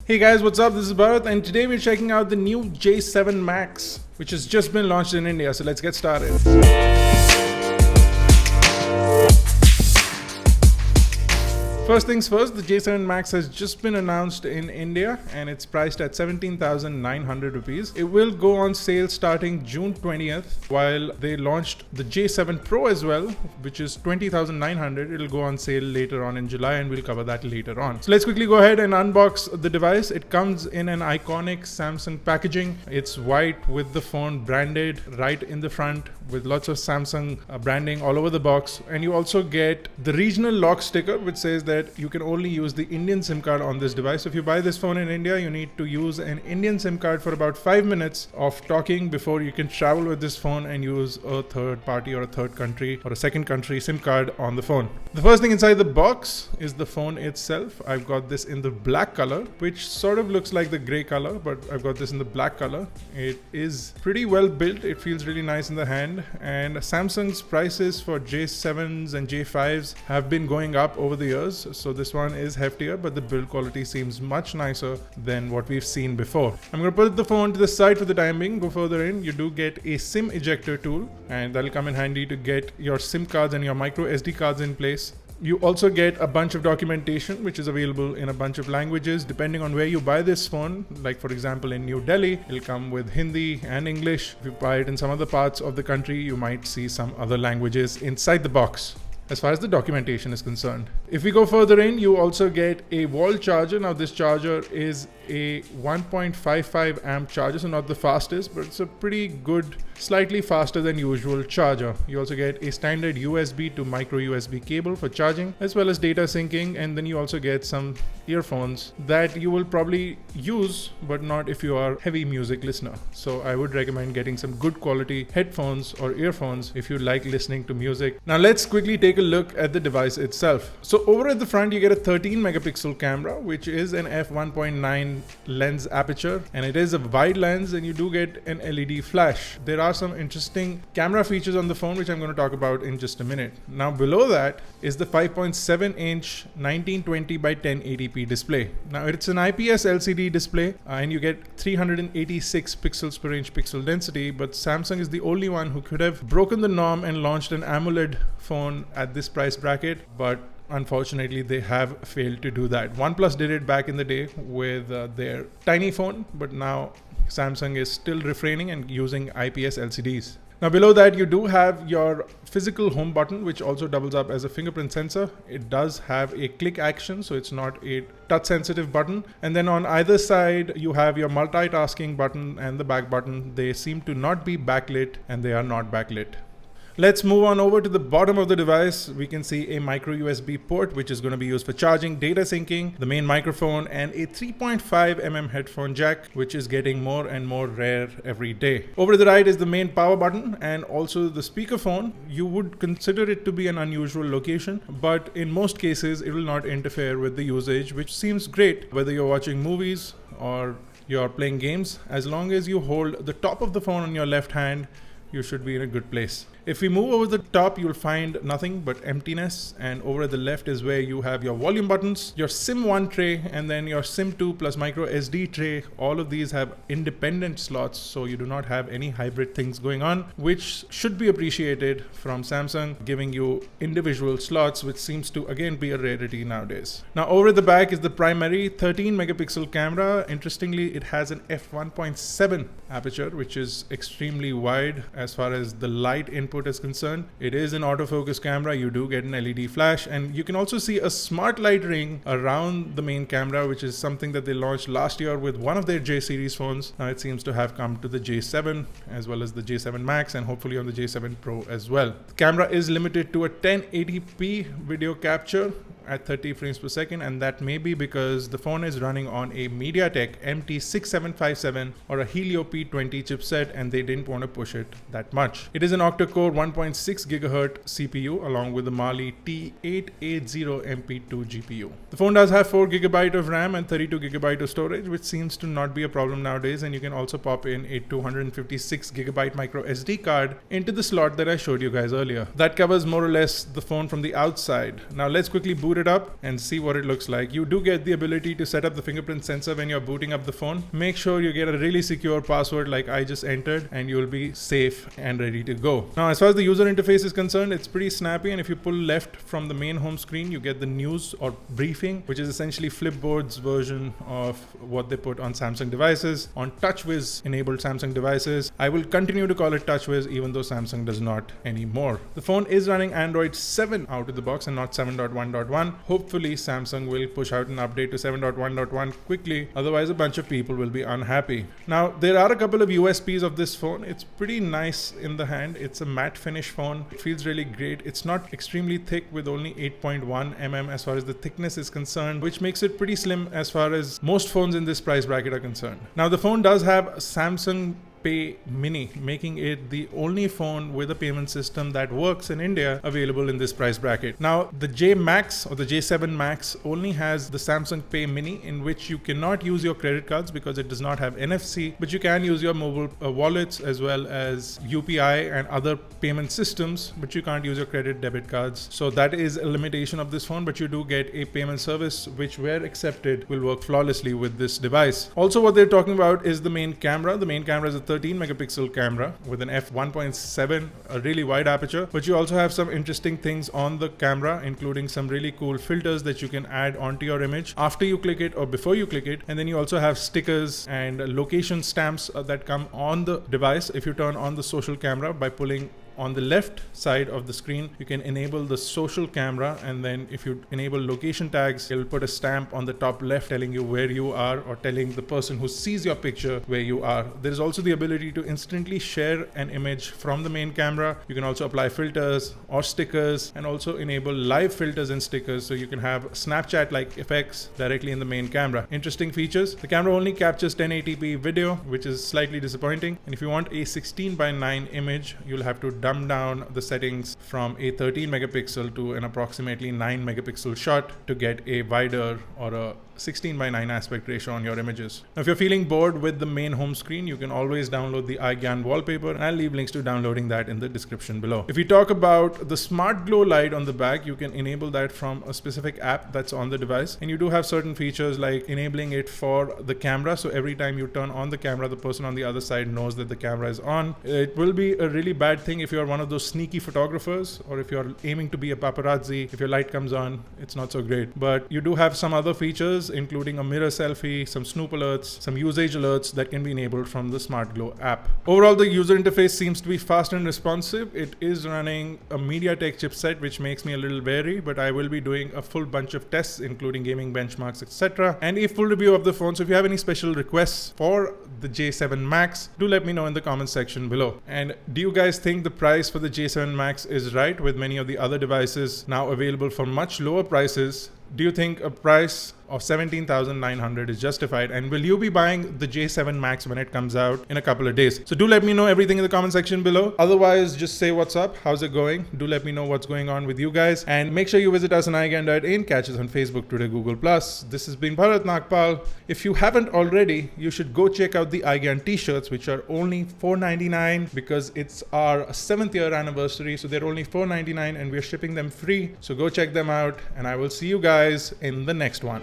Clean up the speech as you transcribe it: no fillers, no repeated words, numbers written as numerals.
Hey guys, what's up? This is Bharat and today we're checking out the new J7 Max, which has just been launched in India. So let's get started. First things first, the J7 Max has just been announced in India and it's priced at 17,900 rupees. It will go on sale starting June 20th, while they launched the J7 Pro as well, which is 20,900. It'll go on sale later on in July and we'll cover that later on. So let's quickly go ahead and unbox the device. It comes in an iconic Samsung packaging. It's white with the phone branded right in the front with lots of Samsung branding all over the box. And you also get the regional lock sticker, which says that you can only use the Indian SIM card on this device. So if you buy this phone in India, you need to use an Indian SIM card for about 5 minutes of talking before you can travel with this phone and use a third party or a third country or a second country SIM card on the phone. The first thing inside the box is the phone itself. I've got this in the black color, which sort of looks like the gray color, but I've got this in the black color. It is pretty well built. It feels really nice in the hand, and Samsung's prices for J7s and J5s have been going up over the years. So this one is heftier, but the build quality seems much nicer than what we've seen before. I'm going to put the phone to the side for the time being. Go further in, you do get a SIM ejector tool, and that'll come in handy to get your SIM cards and your micro SD cards in place. You also get a bunch of documentation, which is available in a bunch of languages depending on where you buy this phone. Like for example, in New Delhi, it'll come with Hindi and English. If you buy it in some other parts of the country, you might see some other languages inside the box as far as the documentation is concerned. If we go further in, you also get a wall charger. Now this charger is a 1.55 amp charger, so not the fastest, but it's a pretty good, slightly faster than usual charger. You also get a standard USB to micro USB cable for charging, as well as data syncing, and then you also get some earphones that you will probably use, but not if you are a heavy music listener. So I would recommend getting some good quality headphones or earphones if you like listening to music. Now let's quickly take a look at the device itself. So over at the front, you get a 13 megapixel camera, which is an f1.9 lens aperture, and it is a wide lens, and you do get an LED flash. There are some interesting camera features on the phone, which I'm going to talk about in just a minute. Now below that is the 5.7 inch 1920 by 1080p display. Now it's an IPS LCD display, and you get 386 pixels per inch pixel density, but Samsung is the only one who could have broken the norm and launched an AMOLED phone at this price bracket, but unfortunately they have failed to do that. OnePlus did it back in the day with their tiny phone, but now Samsung is still refraining and using IPS LCDs. Now below that, you do have your physical home button, which also doubles up as a fingerprint sensor. It does have a click action, so it's not a touch sensitive button. And then on either side, you have your multitasking button and the back button. They seem to not be backlit, and they are not backlit. Let's move on over to the bottom of the device. We can see a micro USB port, which is going to be used for charging, data syncing, the main microphone, and a 3.5mm headphone jack, which is getting more and more rare every day. Over to the right is the main power button and also the speakerphone. You would consider it to be an unusual location, but in most cases, it will not interfere with the usage, which seems great, whether you're watching movies or you're playing games. As long as you hold the top of the phone on your left hand, you should be in a good place. If we move over the top, you'll find nothing but emptiness, and over at the left is where you have your volume buttons, your SIM1 tray, and then your SIM2 plus micro SD tray. All of these have independent slots, so you do not have any hybrid things going on, which should be appreciated from Samsung, giving you individual slots, which seems to again be a rarity nowadays. Now over at the back is the primary 13 megapixel camera. Interestingly, it has an f1.7 aperture, which is extremely wide as far as the light input is concerned. It is an autofocus camera. You do get an LED flash, and you can also see a smart light ring around the main camera, which is something that they launched last year with one of their J series phones. Now it seems to have come to the J7 as well as the J7 Max, and hopefully on the J7 Pro as well. The camera is limited to a 1080p video capture at 30 frames per second, and that may be because the phone is running on a MediaTek MT6757 or a Helio P20 chipset, and they didn't want to push it that much. It is an octa-core 1.6 GHz CPU along with the Mali T880 MP2 GPU. The phone does have 4 GB of RAM and 32 GB of storage, which seems to not be a problem nowadays, and you can also pop in a 256 GB micro SD card into the slot that I showed you guys earlier. That covers more or less the phone from the outside. Now let's quickly boot boot it up and see what it looks like. You do get the ability to set up the fingerprint sensor when you're booting up the phone. Make sure you get a really secure password like I just entered, and you'll be safe and ready to go. Now, as far as the user interface is concerned, it's pretty snappy, and if you pull left from the main home screen, you get the news or briefing, which is essentially Flipboard's version of what they put on Samsung devices, on TouchWiz enabled Samsung devices. I will continue to call it TouchWiz even though Samsung does not anymore. The phone is running Android 7 out of the box and not 7.1.1. Hopefully Samsung will push out an update to 7.1.1 quickly, otherwise a bunch of people will be unhappy. Now, there are a couple of USPs of this phone. It's pretty nice in the hand. It's a matte finish phone. It feels really great. It's not extremely thick with only 8.1 mm as far as the thickness is concerned, which makes it pretty slim as far as most phones in this price bracket are concerned. Now, the phone does have Samsung Pay Mini, making it the only phone with a payment system that works in India available in this price bracket. Now, the J Max or the J7 Max only has the Samsung Pay Mini, in which you cannot use your credit cards because it does not have NFC, but you can use your mobile wallets as well as UPI and other payment systems, but you can't use your credit debit cards. So that is a limitation of this phone, but you do get a payment service which, where accepted, will work flawlessly with this device. Also, what they're talking about is the main camera. The main camera is a 13 megapixel camera with an f1.7, a really wide aperture, but you also have some interesting things on the camera, including some really cool filters that you can add onto your image after you click it or before you click it. And then you also have stickers and location stamps that come on the device. If you turn on the social camera by pulling on the left side of the screen, you can enable the social camera, and then if you enable location tags, it'll put a stamp on the top left telling you where you are or telling the person who sees your picture where you are. There is also the ability to instantly share an image from the main camera. You can also apply filters or stickers and also enable live filters and stickers, so you can have Snapchat-like effects directly in the main camera. Interesting features. The camera only captures 1080p video, which is slightly disappointing. And if you want a 16:9 image, you'll have to dumb down the settings from a 13 megapixel to an approximately 9 megapixel shot to get a wider or a 16:9 aspect ratio on your images. Now, if you're feeling bored with the main home screen, you can always download the iGyan wallpaper, and I'll leave links to downloading that in the description below. If we talk about the Smart Glow light on the back, you can enable that from a specific app that's on the device, and you do have certain features like enabling it for the camera, so every time you turn on the camera, the person on the other side knows that the camera is on. It will be a really bad thing if you're one of those sneaky photographers, or if you're aiming to be a paparazzi. If your light comes on, it's not so great, but you do have some other features, including a mirror selfie, some Snoop alerts, some usage alerts that can be enabled from the Smart Glow app. Overall, the user interface seems to be fast and responsive. It is running a MediaTek chipset, which makes me a little wary, but I will be doing a full bunch of tests, including gaming benchmarks, etc., and a full review of the phone. So if you have any special requests for the J7 Max, do let me know in the comment section below. And do you guys think the price for the J7 Max is right, with many of the other devices now available for much lower prices? Do you think a price of 17,900 is justified, and will you be buying the J7 Max when it comes out in a couple of days? So do let me know everything in the comment section below. Otherwise, just say what's up, how's it going? Do let me know what's going on with you guys, and make sure you visit us on iGyan.in, catch us on Facebook, Twitter, Google+. This has been Bharat Nagpal. If you haven't already, you should go check out the iGyan t-shirts, which are only $4.99 because it's our 7th year anniversary, so they're only $4.99 and we're shipping them free. So go check them out, and I will see you guys in the next one.